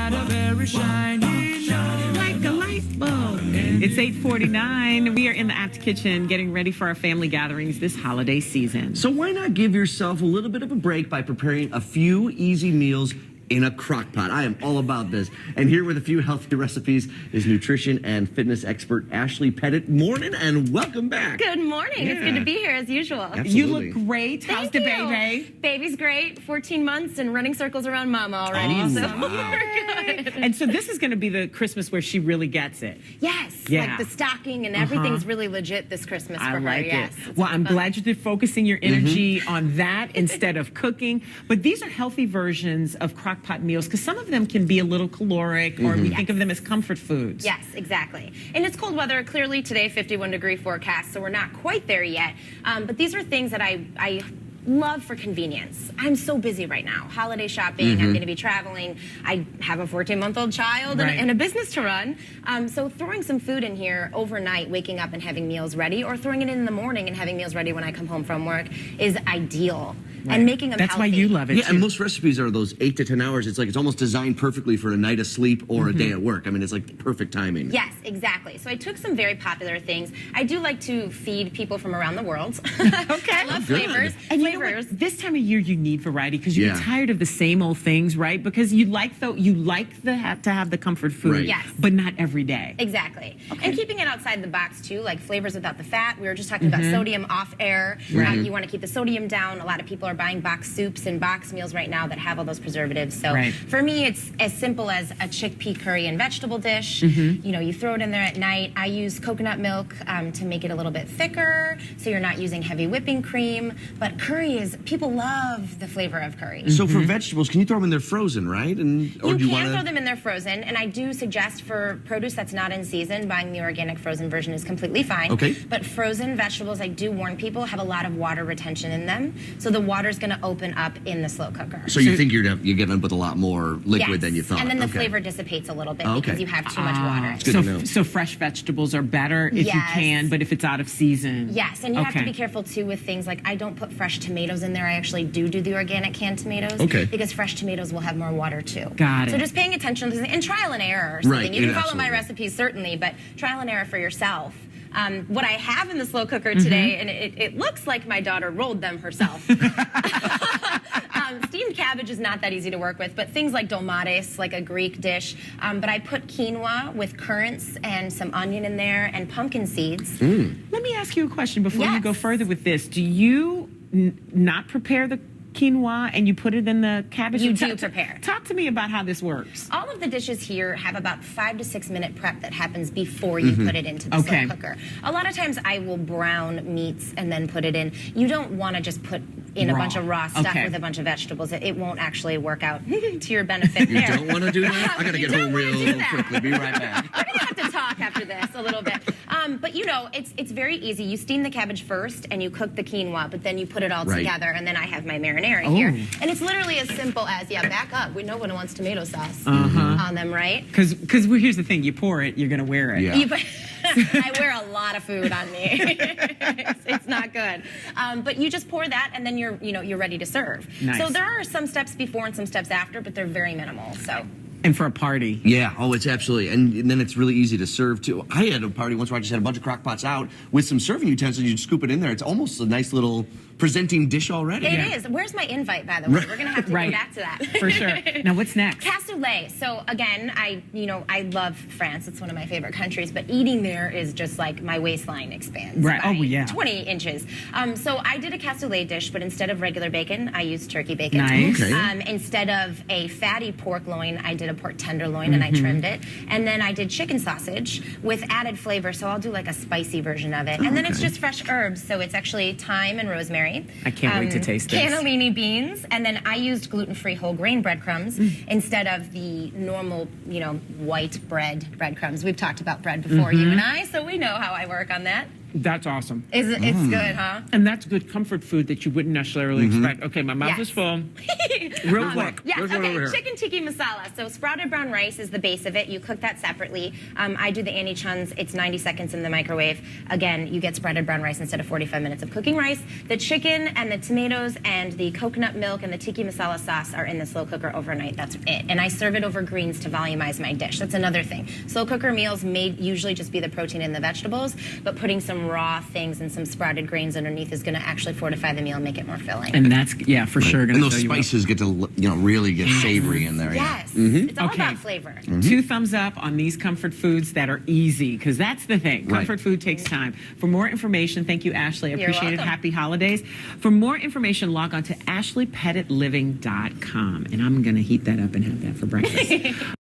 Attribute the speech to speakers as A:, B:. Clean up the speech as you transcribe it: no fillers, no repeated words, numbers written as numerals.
A: brighter, very shiny, like a light bulb.
B: It's 8:49. We are in the Apt Kitchen getting ready for our family gatherings this holiday season.
C: So why not give yourself a little bit of a break by preparing a few easy meals in a crock pot? I am all about this. And here with a few healthy recipes is nutrition and fitness expert Ashley Pettit. Morning and welcome back.
D: Good morning.
C: Yeah.
D: It's good to be here as usual.
C: Absolutely.
B: You look great. How's the baby?
D: Baby's great. 14 months and running circles around mama already.
C: Oh,
D: so
C: wow.
D: we're good.
B: And so this is going to be the Christmas where she really gets it.
D: Yes.
B: Yeah.
D: Like the stocking and everything's really legit this Christmas for
B: I
D: her.
B: like
D: Yes.
B: it.
D: It's
B: Well,
D: really
B: I'm
D: fun.
B: glad you're focusing your energy on that instead of cooking. But these are healthy versions of crock pot meals because some of them can be a little caloric or we think of them as comfort foods.
D: Yes, exactly. And it's cold weather. Clearly today, 51-degree forecast, so we're not quite there yet. But these are things that I love for convenience. I'm so busy right now. Holiday shopping, I'm going to be traveling. I have a 14-month-old child and a business to run. So throwing some food in here overnight, waking up and having meals ready, or throwing it in the morning and having meals ready when I come home from work is ideal.
B: Right.
D: And making them
B: That's
D: healthy.
B: why you love it
C: Yeah,
B: too.
C: and most recipes are those 8 to 10 hours. It's like it's almost designed perfectly for a night of sleep or a day at work. I mean, it's like perfect timing.
D: Yes, exactly. So I took some very popular things. I do like to feed people from around the world.
B: Okay.
D: I love
C: Good.
D: flavors.
B: And you know what? This time of year, you need variety because you
C: Yeah.
B: get tired of the same old things, right? Because you like to have the comfort food,
C: Right.
D: Yes.
B: but not every day.
D: Exactly. And keeping it outside the box too, like flavors without the fat. We were just talking about sodium off air. You want to keep the sodium down. A lot of people are buying box soups and box meals right now that have all those preservatives. So for me, it's as simple as a chickpea curry and vegetable dish. You know, you throw it in there at night. I use coconut milk to make it a little bit thicker, so you're not using heavy whipping cream. But curry people love the flavor of curry.
C: So for vegetables, can you throw them in there frozen, right? Or
D: You
C: do you
D: can
C: want
D: throw them in there frozen, and I do suggest for produce that's not in season, buying the organic frozen version is completely fine.
C: Okay.
D: But frozen vegetables, I do warn people, have a lot of water retention in them, so the water's going to open up in the slow cooker.
C: So you think you're getting up with a lot more liquid
D: Yes.
C: than you thought.
D: And then the
C: Okay.
D: flavor dissipates a little bit
C: Okay.
D: because you have too much water.
C: Good to know.
B: So fresh vegetables are better if you
D: Yes.
B: can, but if it's out of season.
D: Yes, and you have to be careful too with things like I don't put fresh tomatoes in there. I actually do the organic canned tomatoes.
C: Okay.
D: Because fresh tomatoes will have more water too.
B: Got it.
D: So just paying attention to this and trial and error or something.
C: Right,
D: You can
C: yeah,
D: follow my
C: absolutely.
D: recipes certainly, but trial and error for yourself. What I have in the slow cooker today, and it looks like my daughter rolled them herself. Steamed cabbage is not that easy to work with, but things like dolmades, like a Greek dish. But I put quinoa with currants and some onion in there and pumpkin seeds.
B: Let me ask you a question before you go
D: Yes.
B: further with this. Do you not prepare the quinoa and you put it in the cabbage?
D: You do prepare.
B: Talk to me about how this works.
D: All of the dishes here have about 5 to 6 minute prep that happens before you put it into the slow cooker. A lot of times I will brown meats and then put it in. You don't want to just put in a bunch of raw stuff with a bunch of vegetables. It won't actually work out to your benefit
C: You
D: there.
C: don't want to do that? I got to get home real quickly. Be right back.
D: We're going to have to talk after this a little bit. But you know, it's very easy. You steam the cabbage first and you cook the quinoa, but then you put it all together, and then I have my marinara here. And it's literally as simple as, back up. No one wants tomato sauce on them, right?
B: Because here's the thing. You pour it, you're going to wear it.
C: Yeah.
D: I wear a lot of food on me. it's not good. But you just pour that, and then you're ready to serve.
B: Nice.
D: So there are some steps before and some steps after, but they're very minimal. So.
B: And for a party.
C: Yeah, it's absolutely. And then it's really easy to serve, too. I had a party once where I just had a bunch of crock pots out with some serving utensils. You scoop it in there. It's almost a nice little presenting dish already.
D: It is. Where's my invite, by the way? We're going to have to get back to that.
B: For sure. Now, what's next?
D: Cassoulet. So again, I love France. It's one of my favorite countries, but eating there is just like my waistline expands.
B: Right.
D: By
B: Oh, yeah.
D: 20 inches. So I did a cassoulet dish, but instead of regular bacon, I used turkey bacon.
B: Nice.
C: Okay.
D: Instead of a fatty pork loin, I did a pork tenderloin and I trimmed it. And then I did chicken sausage with added flavor. So I'll do like a spicy version of it. And then it's just fresh herbs. So it's actually thyme and rosemary.
B: I can't wait to taste this.
D: Cannellini beans, and then I used gluten-free whole grain breadcrumbs instead of the normal, white breadcrumbs. We've talked about bread before, you and I, so we know how I work on that.
B: That's awesome.
D: It's good, huh?
B: And that's good comfort food that you wouldn't necessarily expect. Okay, my mouth is full. Real quick.
D: Yes,
C: There's one over
D: okay,
C: here.
D: chicken tikka masala. So sprouted brown rice is the base of it. You cook that separately. I do the Annie Chun's. It's 90 seconds in the microwave. Again, you get sprouted brown rice instead of 45 minutes of cooking rice. The chicken and the tomatoes and the coconut milk and the tikka masala sauce are in the slow cooker overnight. That's it. And I serve it over greens to volumize my dish. That's another thing. Slow cooker meals may usually just be the protein and the vegetables, but putting some raw things and some sprouted grains underneath is going to actually fortify the meal and make it more filling.
B: And that's, for sure.
E: And those spices get to, really get savory in there.
D: Yes. It's all about flavor.
B: 2 thumbs up on these comfort foods that are easy, because that's the thing.
C: Right.
B: Comfort food takes time. For more information, thank you, Ashley. I
D: You're
B: appreciate it.
D: welcome.
B: Happy holidays. For more information, log on to ashleypettitliving.com. And I'm going to heat that up and have that for breakfast.